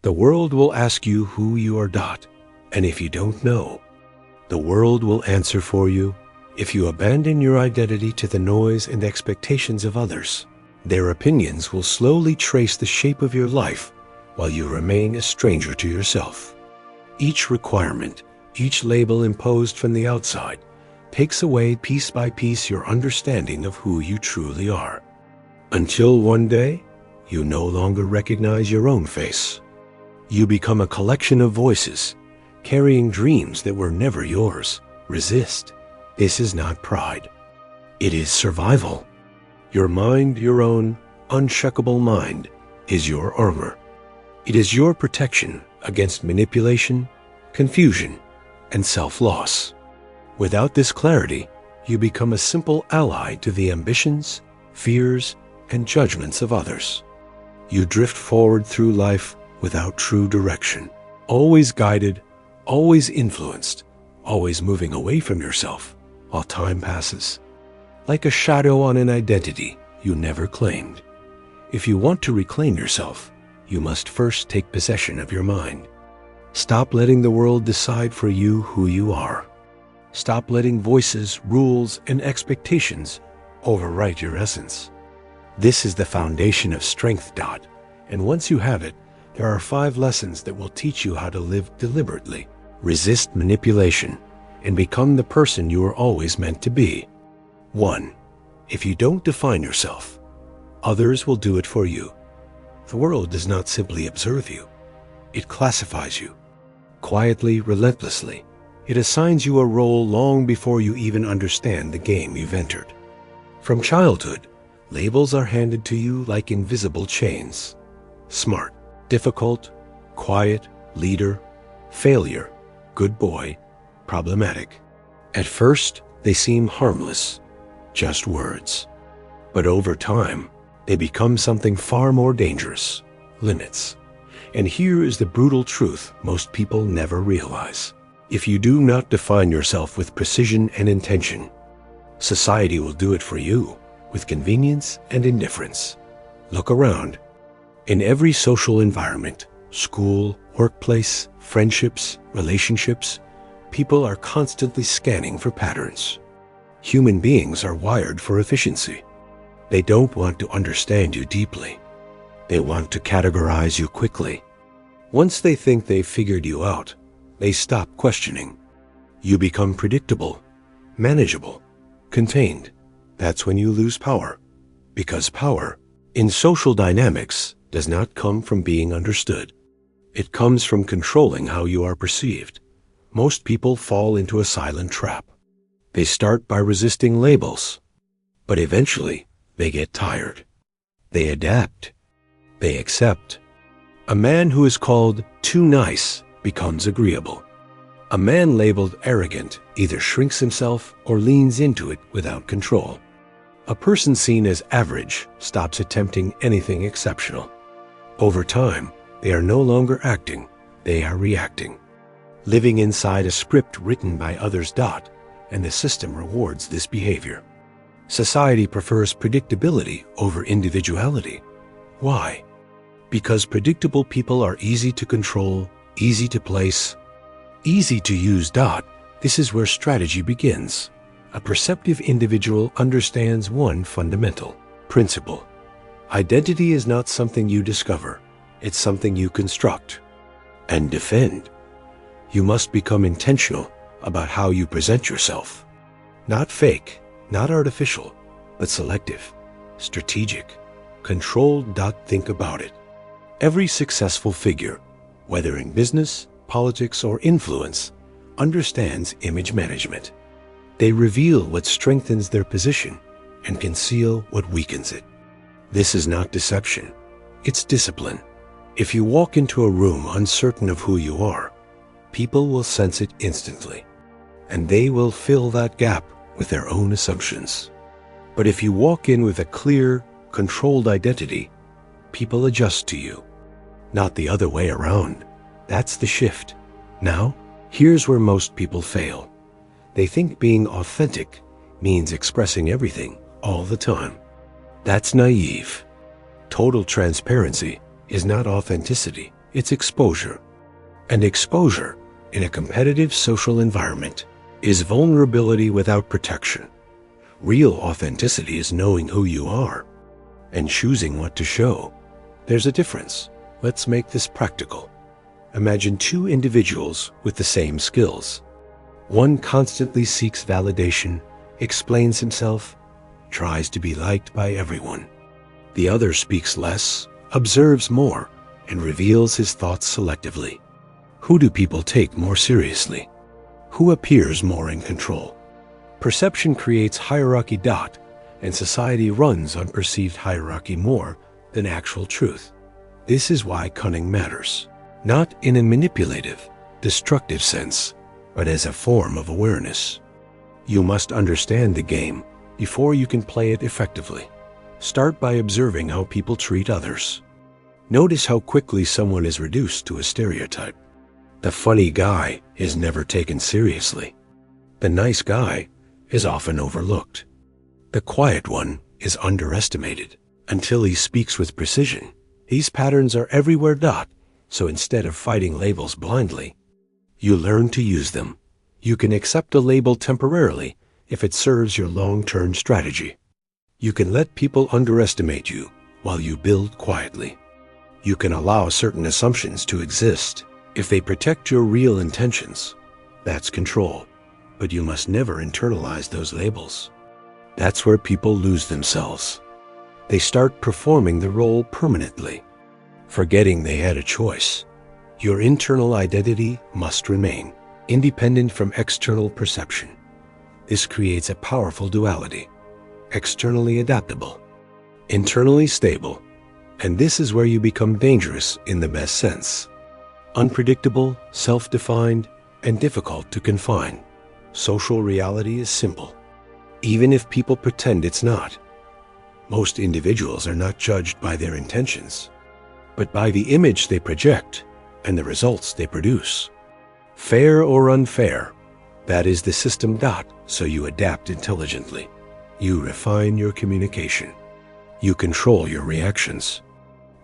The world will ask you who you are. And if you don't know, the world will answer for you. If you abandon your identity to the noise and expectations of others, their opinions will slowly trace the shape of your life while you remain a stranger to yourself. Each requirement, each label imposed from the outside, takes away piece by piece your understanding of who you truly are. Until one day, you no longer recognize your own face. You become a collection of voices, carrying dreams that were never yours. Resist. This is not pride. It is survival. Your mind, your own uncheckable mind, is your armor. It is your protection against manipulation, confusion, and self-loss. Without this clarity, you become a simple ally to the ambitions, fears, and judgments of others. You drift forward through life without true direction, always guided, always influenced, always moving away from yourself while time passes. Like a shadow on an identity you never claimed. If you want to reclaim yourself, you must first take possession of your mind. Stop letting the world decide for you who you are. Stop letting voices, rules, and expectations overwrite your essence. This is the foundation of strength. And once you have it, there are 5 lessons that will teach you how to live deliberately, resist manipulation, and become the person you are always meant to be. 1. If you don't define yourself, others will do it for you. The world does not simply observe you. It classifies you. Quietly, relentlessly, it assigns you a role long before you even understand the game you've entered. From childhood, labels are handed to you like invisible chains. Smart, difficult, quiet, leader, failure, good boy, problematic. At first, they seem harmless, just words. But over time, they become something far more dangerous, limits. And here is the brutal truth most people never realize. If you do not define yourself with precision and intention, society will do it for you with convenience and indifference. Look around. In every social environment, school, workplace, friendships, relationships, people are constantly scanning for patterns. Human beings are wired for efficiency. They don't want to understand you deeply. They want to categorize you quickly. Once they think they've figured you out, they stop questioning. You become predictable, manageable, contained. That's when you lose power. Because power, in social dynamics, does not come from being understood. It comes from controlling how you are perceived. Most people fall into a silent trap. They start by resisting labels, but eventually they get tired. They adapt. They accept. A man who is called too nice becomes agreeable. A man labeled arrogant either shrinks himself or leans into it without control. A person seen as average stops attempting anything exceptional. Over time, they are no longer acting, they are reacting. Living inside a script written by others. And the system rewards this behavior. Society prefers predictability over individuality. Why? Because predictable people are easy to control, easy to place, easy to use. This is where strategy begins. A perceptive individual understands one fundamental principle. Identity is not something you discover. It's something you construct and defend. You must become intentional about how you present yourself. Not fake, not artificial, but selective, strategic, controlled. Think about it. Every successful figure, whether in business, politics, or influence, understands image management. They reveal what strengthens their position and conceal what weakens it. This is not deception, it's discipline. If you walk into a room uncertain of who you are, people will sense it instantly, and they will fill that gap with their own assumptions. But if you walk in with a clear, controlled identity, people adjust to you, not the other way around. That's the shift. Now, here's where most people fail. They think being authentic means expressing everything all the time. That's naive. Total transparency is not authenticity, it's exposure. And exposure, in a competitive social environment, is vulnerability without protection. Real authenticity is knowing who you are and choosing what to show. There's a difference. Let's make this practical. Imagine two individuals with the same skills. One constantly seeks validation, explains himself, tries to be liked by everyone. The other speaks less, observes more, and reveals his thoughts selectively. Who do people take more seriously? Who appears more in control? Perception creates hierarchy. And society runs on perceived hierarchy more than actual truth. This is why cunning matters, not in a manipulative, destructive sense, but as a form of awareness. You must understand the game before you can play it effectively. Start by observing how people treat others. Notice how quickly someone is reduced to a stereotype. The funny guy is never taken seriously. The nice guy is often overlooked. The quiet one is underestimated until he speaks with precision. These patterns are everywhere. So instead of fighting labels blindly, you learn to use them. You can accept a label temporarily if it serves your long-term strategy. You can let people underestimate you while you build quietly. You can allow certain assumptions to exist if they protect your real intentions. That's control, but you must never internalize those labels. That's where people lose themselves. They start performing the role permanently, forgetting they had a choice. Your internal identity must remain independent from external perception. This creates a powerful duality: externally adaptable, internally stable. And this is where you become dangerous in the best sense. Unpredictable, self-defined, and difficult to confine. Social reality is simple, even if people pretend it's not. Most individuals are not judged by their intentions, but by the image they project and the results they produce. Fair or unfair, that is the system. So you adapt intelligently. You refine your communication. You control your reactions.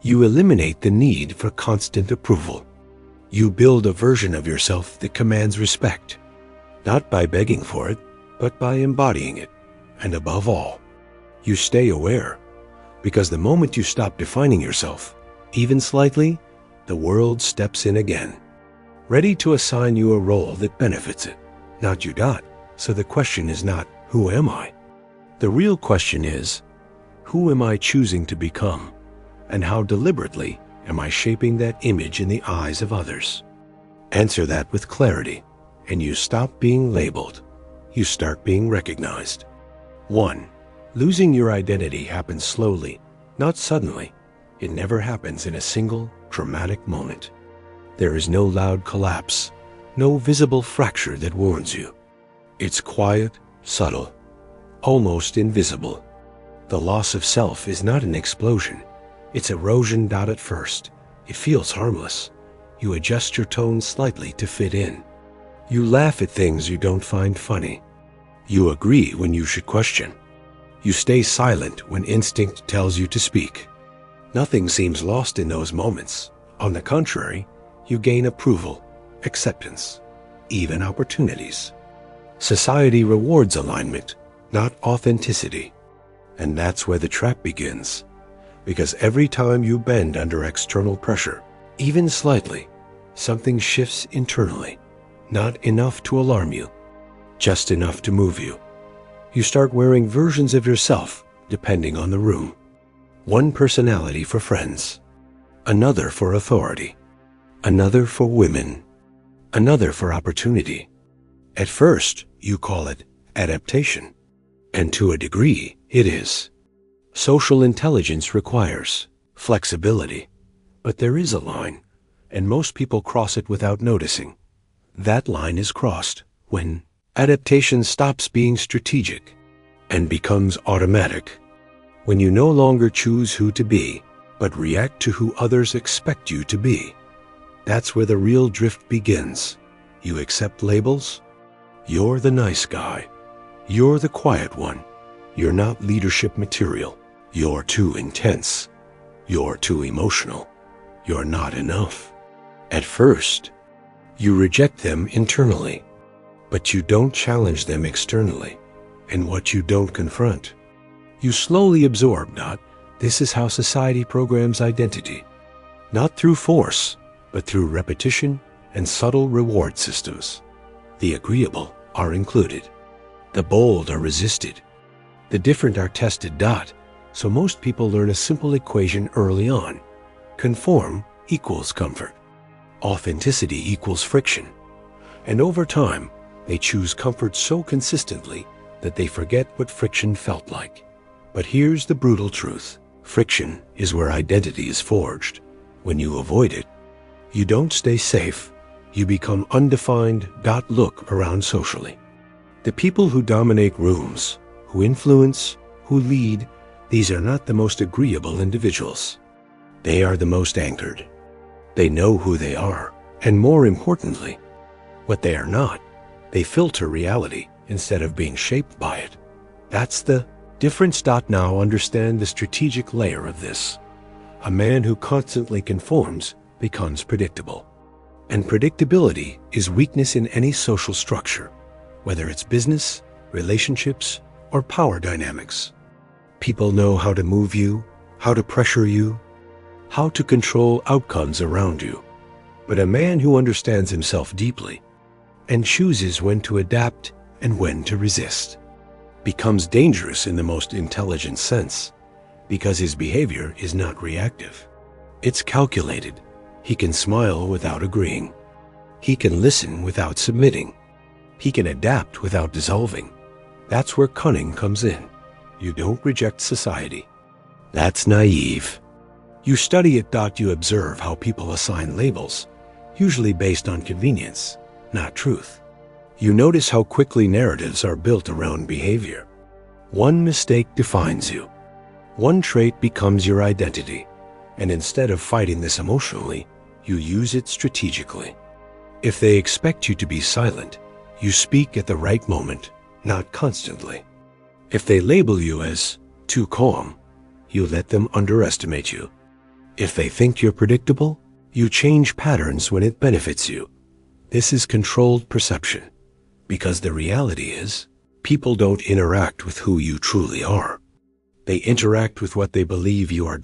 You eliminate the need for constant approval. You build a version of yourself that commands respect, not by begging for it, but by embodying it. And above all, you stay aware, because the moment you stop defining yourself, even slightly, the world steps in again, ready to assign you a role that benefits it, not you. So the question is not, who am I? The real question is, who am I choosing to become? And how deliberately am I shaping that image in the eyes of others? Answer that with clarity, and you stop being labeled. You start being recognized. 1. Losing your identity happens slowly, not suddenly. It never happens in a single, dramatic moment. There is no loud collapse, no visible fracture that warns you. It's quiet, subtle, almost invisible. The loss of self is not an explosion. It's erosion. At first, it feels harmless. You adjust your tone slightly to fit in. You laugh at things you don't find funny. You agree when you should question. You stay silent when instinct tells you to speak. Nothing seems lost in those moments. On the contrary, you gain approval, acceptance, even opportunities. Society rewards alignment, not authenticity. And that's where the trap begins. Because every time you bend under external pressure, even slightly, something shifts internally. Not enough to alarm you, just enough to move you. You start wearing versions of yourself depending on the room. One personality for friends, another for authority, another for women, another for opportunity. At first, you call it adaptation, and to a degree, it is. Social intelligence requires flexibility, but there is a line, and most people cross it without noticing. That line is crossed when adaptation stops being strategic and becomes automatic. When you no longer choose who to be, but react to who others expect you to be. That's where the real drift begins. You accept labels. You're the nice guy. You're the quiet one. You're not leadership material. You're too intense. You're too emotional. You're not enough. At first, you reject them internally, but you don't challenge them externally. And what you don't confront, you slowly absorb. This is how society programs identity, not through force, but through repetition and subtle reward systems. The agreeable are included. The bold are resisted. The different are tested. So most people learn a simple equation early on. Conform equals comfort. Authenticity equals friction. And over time, they choose comfort so consistently that they forget what friction felt like. But here's the brutal truth. Friction is where identity is forged. When you avoid it, you don't stay safe. You become undefined. Look around socially. The people who dominate rooms, who influence, who lead, these are not the most agreeable individuals. They are the most anchored. They know who they are, and more importantly, what they are not. They filter reality instead of being shaped by it. That's the difference. Now understand the strategic layer of this. A man who constantly conforms becomes predictable. And predictability is weakness in any social structure, whether it's business, relationships, or power dynamics. People know how to move you, how to pressure you, how to control outcomes around you. But a man who understands himself deeply and chooses when to adapt and when to resist becomes dangerous in the most intelligent sense, because his behavior is not reactive. It's calculated. He can smile without agreeing. He can listen without submitting. He can adapt without dissolving. That's where cunning comes in. You don't reject society. That's naive. You study it. You observe how people assign labels, usually based on convenience, not truth. You notice how quickly narratives are built around behavior. One mistake defines you. One trait becomes your identity. And instead of fighting this emotionally, you use it strategically. If they expect you to be silent, you speak at the right moment, not constantly. If they label you as too calm, you let them underestimate you. If they think you're predictable, you change patterns when it benefits you. This is controlled perception, because the reality is, people don't interact with who you truly are. They interact with what they believe you are.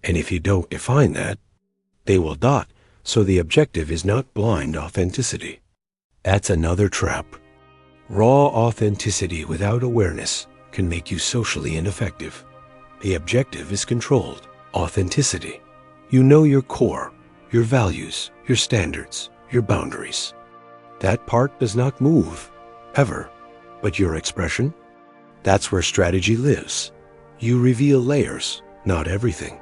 And if you don't define that, they will. So the objective is not blind authenticity. That's another trap. Raw authenticity without awareness can make you socially ineffective. The objective is controlled authenticity. You know your core, your values, your standards, your boundaries. That part does not move, ever. But your expression, that's where strategy lives. You reveal layers, not everything.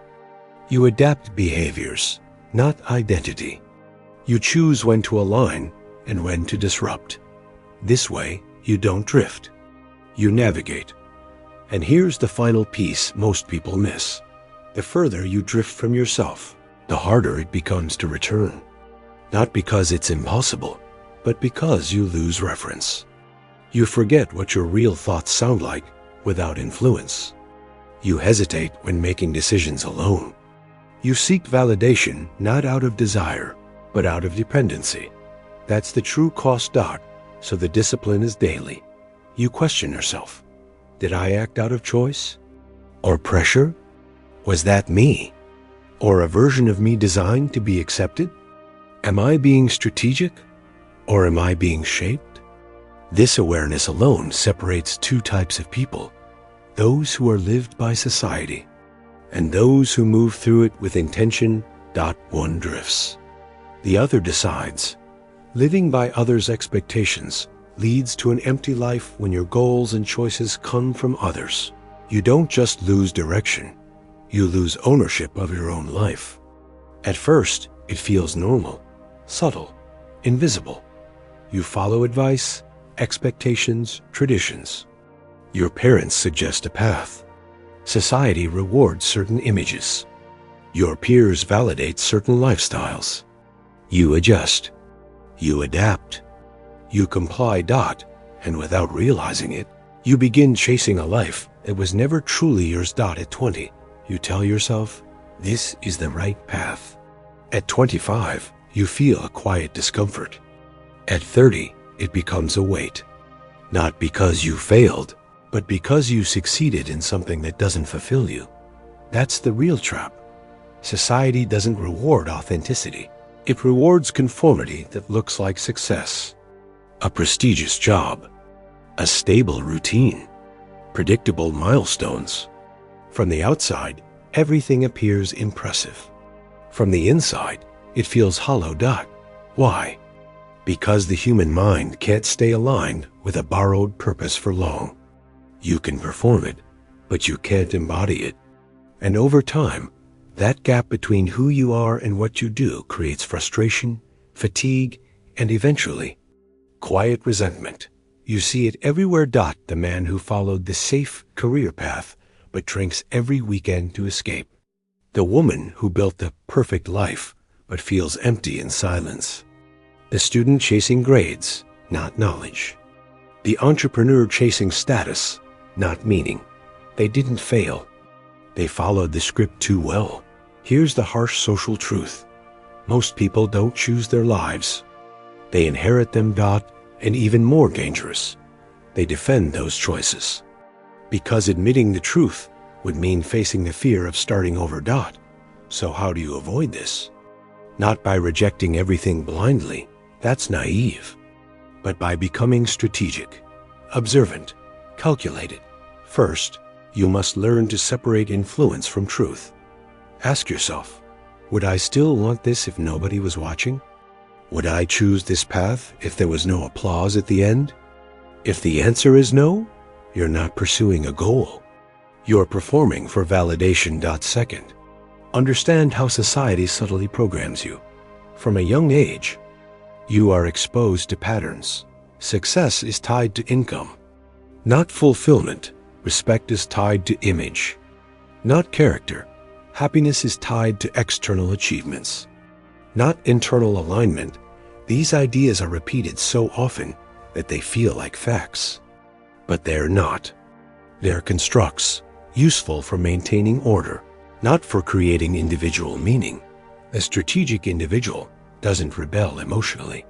You adapt behaviors, not identity. You choose when to align and when to disrupt. This way, you don't drift. You navigate. And here's the final piece most people miss. The further you drift from yourself, the harder it becomes to return. Not because it's impossible, but because you lose reference. You forget what your real thoughts sound like without influence. You hesitate when making decisions alone. You seek validation not out of desire, but out of dependency. That's the true cost. So the discipline is daily. You question yourself. Did I act out of choice? Or pressure? Was that me? Or a version of me designed to be accepted? Am I being strategic? Or am I being shaped? This awareness alone separates two types of people: those who are lived by society, and those who move through it with intention. One drifts. The other decides. Living by others' expectations leads to an empty life. When your goals and choices come from others, you don't just lose direction, you lose ownership of your own life. At first, it feels normal, subtle, invisible. You follow advice, expectations, traditions. Your parents suggest a path. Society rewards certain images. Your peers validate certain lifestyles. You adjust. You adapt. You comply. And without realizing it, you begin chasing a life that was never truly yours. At 20, you tell yourself, this is the right path. At 25, you feel a quiet discomfort. At 30, it becomes a weight. Not because you failed, but because you succeeded in something that doesn't fulfill you. That's the real trap. Society doesn't reward authenticity. It rewards conformity that looks like success. A prestigious job, a stable routine, predictable milestones. From the outside, everything appears impressive. From the inside, it feels hollow. Why? Because the human mind can't stay aligned with a borrowed purpose for long. You can perform it, but you can't embody it. And over time, that gap between who you are and what you do creates frustration, fatigue, and eventually, quiet resentment. You see it everywhere. The man who followed the safe career path but drinks every weekend to escape. The woman who built the perfect life but feels empty in silence. The student chasing grades, not knowledge. The entrepreneur chasing status, not meaning. They didn't fail. They followed the script too well. Here's the harsh social truth. Most people don't choose their lives. They inherit them. And even more dangerous, they defend those choices. Because admitting the truth would mean facing the fear of starting over. So how do you avoid this? Not by rejecting everything blindly, that's naive, but by becoming strategic, observant, calculated. First, you must learn to separate influence from truth. Ask yourself, would I still want this if nobody was watching? Would I choose this path if there was no applause at the end? If the answer is no, you're not pursuing a goal. You're performing for validation. Second, understand how society subtly programs you. From a young age, you are exposed to patterns. Success is tied to income, not fulfillment. Respect is tied to image, not character. Happiness is tied to external achievements, not internal alignment. These ideas are repeated so often that they feel like facts. But they're not. They're constructs, useful for maintaining order, not for creating individual meaning. A strategic individual doesn't rebel emotionally.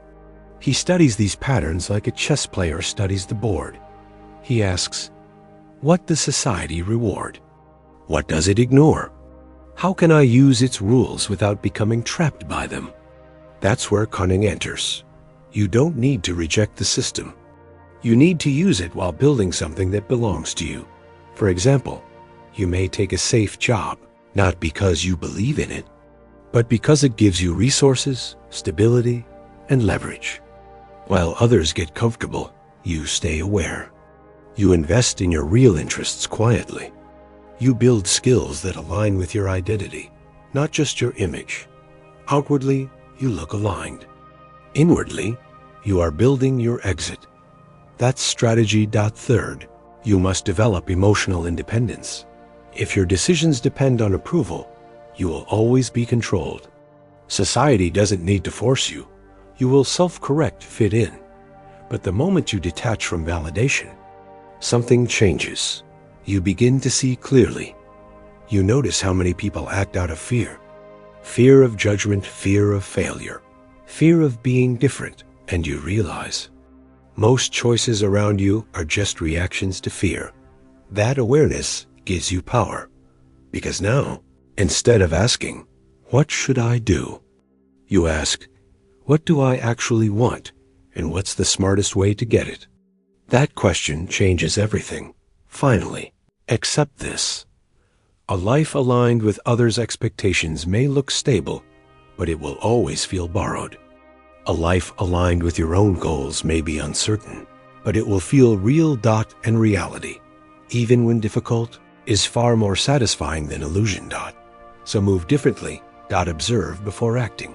He studies these patterns like a chess player studies the board. He asks, what does society reward? What does it ignore? How can I use its rules without becoming trapped by them? That's where cunning enters. You don't need to reject the system. You need to use it while building something that belongs to you. For example, you may take a safe job, not because you believe in it, but because it gives you resources, stability, and leverage. While others get comfortable, you stay aware. You invest in your real interests quietly. You build skills that align with your identity, not just your image. Outwardly, you look aligned. Inwardly, you are building your exit. That's strategy. Third, you must develop emotional independence. If your decisions depend on approval, you will always be controlled. Society doesn't need to force you. You will self-correct, fit in. But the moment you detach from validation, something changes. You begin to see clearly. You notice how many people act out of fear. Fear of judgment, fear of failure, fear of being different, and you realize most choices around you are just reactions to fear. That awareness gives you power. Because now, instead of asking, what should I do? You ask, what do I actually want, and what's the smartest way to get it? That question changes everything. Finally, accept this. A life aligned with others' expectations may look stable, but it will always feel borrowed. A life aligned with your own goals may be uncertain, but it will feel real. And reality, even when difficult, is far more satisfying than illusion. So move differently. Observe before acting.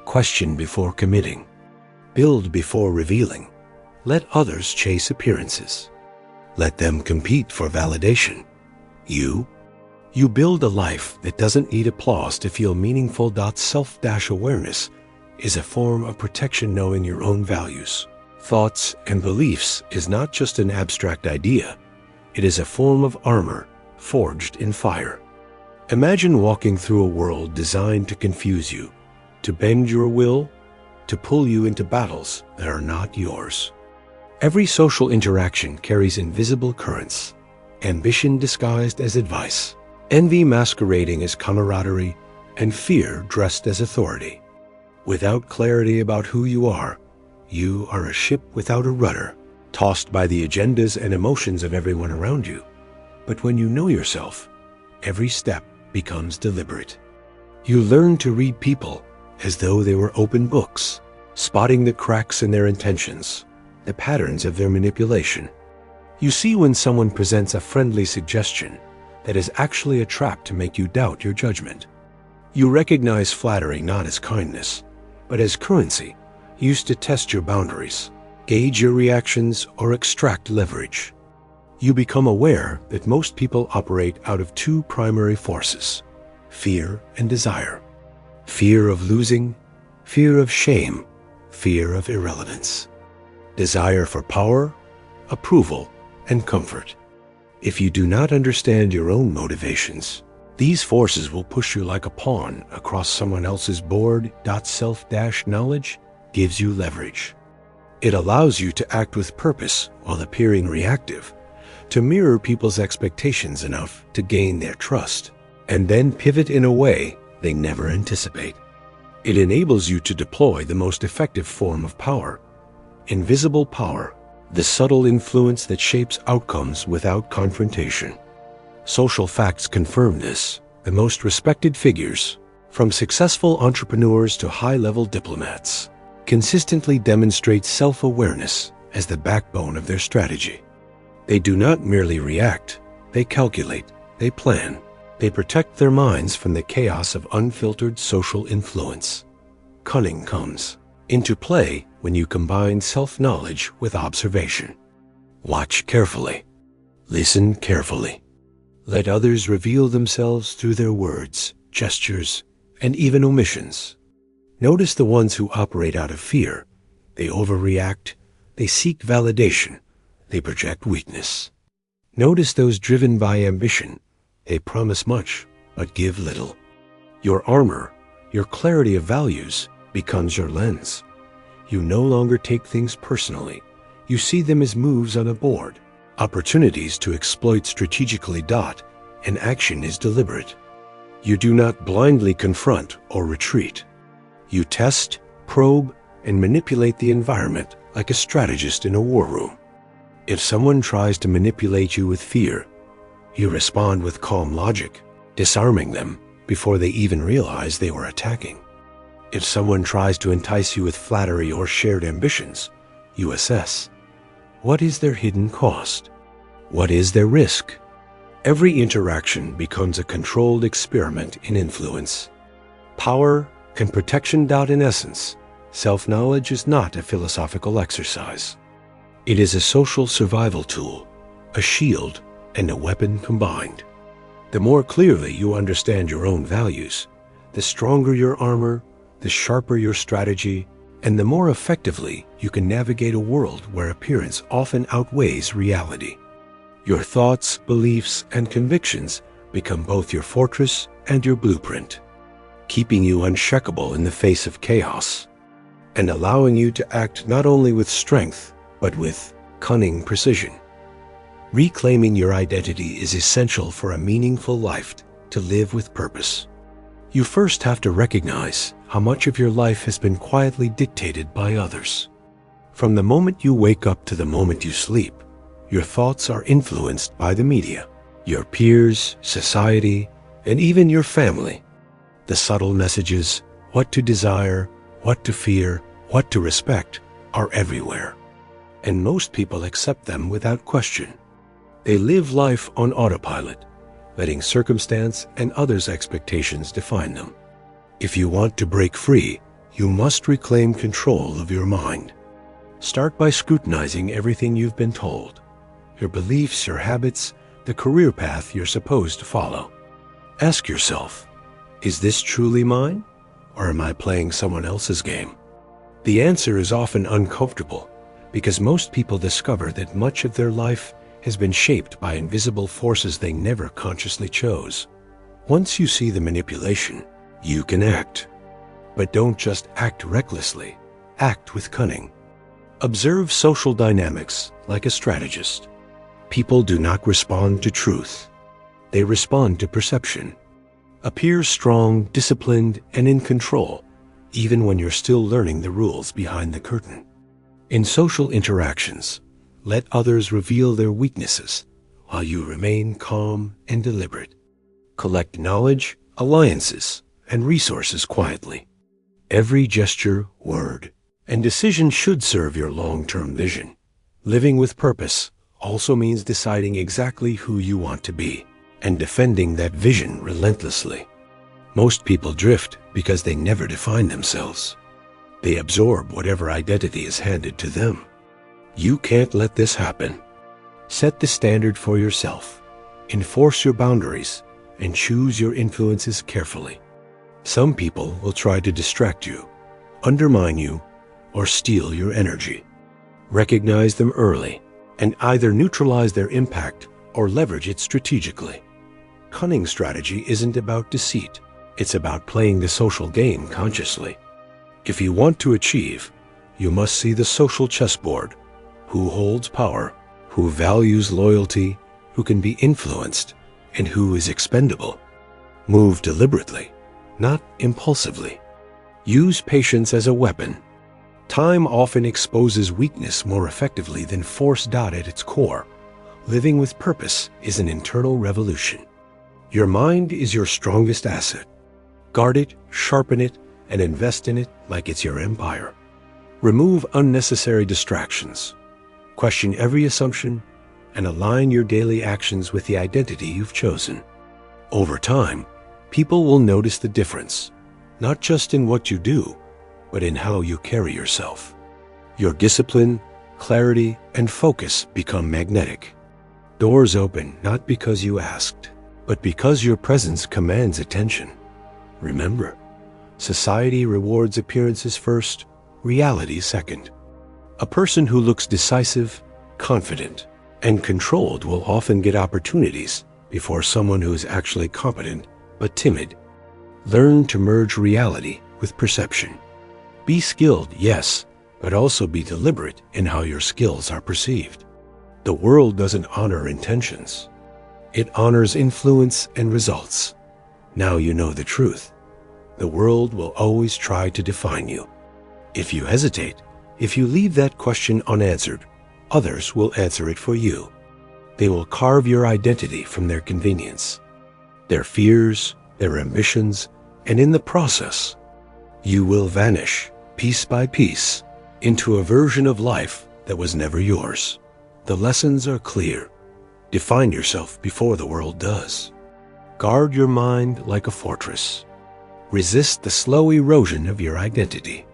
Question before committing. Build before revealing. Let others chase appearances. Let them compete for validation. You build a life that doesn't need applause to feel meaningful. Self-awareness is a form of protection. Knowing your own values, thoughts, and beliefs is not just an abstract idea. It is a form of armor forged in fire. Imagine walking through a world designed to confuse you, to bend your will, to pull you into battles that are not yours. Every social interaction carries invisible currents, ambition disguised as advice, envy masquerading as camaraderie, and fear dressed as authority. Without clarity about who you are a ship without a rudder, tossed by the agendas and emotions of everyone around you. But when you know yourself, every step becomes deliberate. You learn to read people as though they were open books, spotting the cracks in their intentions, the patterns of their manipulation. You see when someone presents a friendly suggestion that is actually a trap to make you doubt your judgment. You recognize flattery not as kindness, but as currency used to test your boundaries, gauge your reactions, or extract leverage. You become aware that most people operate out of two primary forces: fear and desire. Fear of losing, fear of shame, fear of irrelevance. Desire for power, approval, and comfort. If you do not understand your own motivations, these forces will push you like a pawn across someone else's board. Self-knowledge gives you leverage. It allows you to act with purpose while appearing reactive, to mirror people's expectations enough to gain their trust, and then pivot in a way they never anticipate. It enables you to deploy the most effective form of power, invisible power, the subtle influence that shapes outcomes without confrontation. Social facts confirm this. The most respected figures, from successful entrepreneurs to high-level diplomats, consistently demonstrate self-awareness as the backbone of their strategy. They do not merely react, they calculate, they plan, they protect their minds from the chaos of unfiltered social influence. Cunning comes into play when you combine self-knowledge with observation. Watch carefully. Listen carefully. Let others reveal themselves through their words, gestures, and even omissions. Notice the ones who operate out of fear. They overreact, they seek validation, they project weakness. Notice those driven by ambition. They promise much, but give little. Your armor, your clarity of values, becomes your lens. You no longer take things personally. You see them as moves on a board, opportunities to exploit strategically. And action is deliberate. You do not blindly confront or retreat. You test, probe, and manipulate the environment like a strategist in a war room. If someone tries to manipulate you with fear, you respond with calm logic, disarming them before they even realize they were attacking. If someone tries to entice you with flattery or shared ambitions, you assess. What is their hidden cost? What is their risk? Every interaction becomes a controlled experiment in influence. Power and protection. In essence, self-knowledge is not a philosophical exercise. It is a social survival tool, a shield, and a weapon combined. The more clearly you understand your own values, the stronger your armor, the sharper your strategy, and the more effectively you can navigate a world where appearance often outweighs reality. Your thoughts, beliefs, and convictions become both your fortress and your blueprint, keeping you unshakable in the face of chaos, and allowing you to act not only with strength, but with cunning precision. Reclaiming your identity is essential for a meaningful life to live with purpose. You first have to recognize how much of your life has been quietly dictated by others. From the moment you wake up to the moment you sleep, your thoughts are influenced by the media, your peers, society, and even your family. The subtle messages, what to desire, what to fear, what to respect, are everywhere. And most people accept them without question. They live life on autopilot, letting circumstance and others' expectations define them. If you want to break free, you must reclaim control of your mind. Start by scrutinizing everything you've been told. Your beliefs, your habits, the career path you're supposed to follow. Ask yourself, is this truly mine, or am I playing someone else's game? The answer is often uncomfortable, because most people discover that much of their life has been shaped by invisible forces they never consciously chose. Once you see the manipulation, you can act. But don't just act recklessly, act with cunning. Observe social dynamics like a strategist. People do not respond to truth. They respond to perception. Appear strong, disciplined, and in control, even when you're still learning the rules behind the curtain. In social interactions, let others reveal their weaknesses while you remain calm and deliberate. Collect knowledge, alliances, and resources quietly. Every gesture, word, and decision should serve your long-term vision. Living with purpose also means deciding exactly who you want to be and defending that vision relentlessly. Most people drift because they never define themselves. They absorb whatever identity is handed to them. You can't let this happen. Set the standard for yourself. Enforce your boundaries and choose your influences carefully. Some people will try to distract you, undermine you, or steal your energy. Recognize them early and either neutralize their impact or leverage it strategically. Cunning strategy isn't about deceit. It's about playing the social game consciously. If you want to achieve, you must see the social chessboard. Who holds power, who values loyalty, who can be influenced, and who is expendable. Move deliberately, not impulsively. Use patience as a weapon. Time often exposes weakness more effectively than force. At its core, living with purpose is an internal revolution. Your mind is your strongest asset. Guard it, sharpen it, and invest in it like it's your empire. Remove unnecessary distractions. Question every assumption and align your daily actions with the identity you've chosen. Over time, people will notice the difference, not just in what you do, but in how you carry yourself. Your discipline, clarity, and focus become magnetic. Doors open not because you asked, but because your presence commands attention. Remember, society rewards appearances first, reality second. A person who looks decisive, confident, and controlled will often get opportunities before someone who is actually competent but timid. Learn to merge reality with perception. Be skilled, yes, but also be deliberate in how your skills are perceived. The world doesn't honor intentions. It honors influence and results. Now you know the truth. The world will always try to define you. If you hesitate, if you leave that question unanswered, others will answer it for you. They will carve your identity from their convenience, their fears, their ambitions, and in the process, you will vanish, piece by piece, into a version of life that was never yours. The lessons are clear. Define yourself before the world does. Guard your mind like a fortress. Resist the slow erosion of your identity.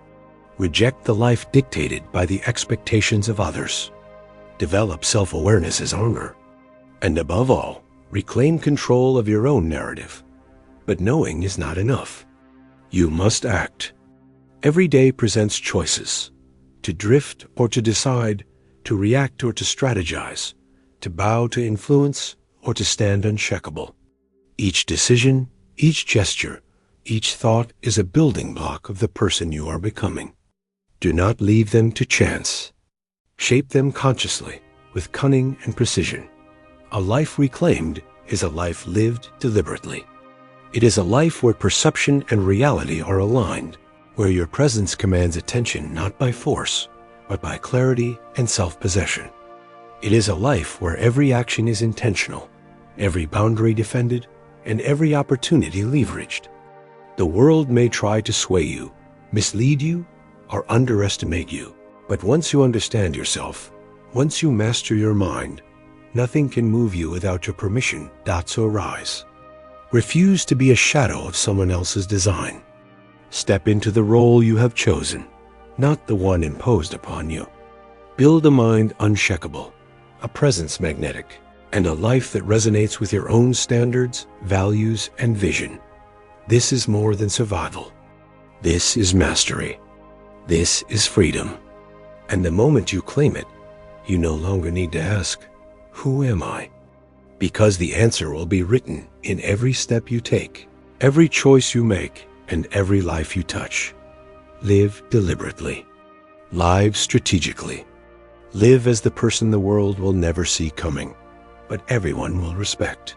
Reject the life dictated by the expectations of others. Develop self-awareness as armor. And above all, reclaim control of your own narrative. But knowing is not enough. You must act. Every day presents choices. To drift or to decide, to react or to strategize, to bow to influence or to stand uncheckable. Each decision, each gesture, each thought is a building block of the person you are becoming. Do not leave them to chance. Shape them consciously, with cunning and precision. A life reclaimed is a life lived deliberately. It is a life where perception and reality are aligned, where your presence commands attention not by force, but by clarity and self-possession. It is a life where every action is intentional, every boundary defended, and every opportunity leveraged. The world may try to sway you, mislead you, or underestimate you. But once you understand yourself, once you master your mind, nothing can move you without your permission. So rise. Refuse to be a shadow of someone else's design. Step into the role you have chosen, not the one imposed upon you. Build a mind unshakable, a presence magnetic, and a life that resonates with your own standards, values, and vision. This is more than survival. This is mastery. This is freedom. And the moment you claim it, you no longer need to ask, "Who am I?" Because the answer will be written in every step you take, every choice you make, and every life you touch. Live deliberately. Live strategically. Live as the person the world will never see coming, but everyone will respect.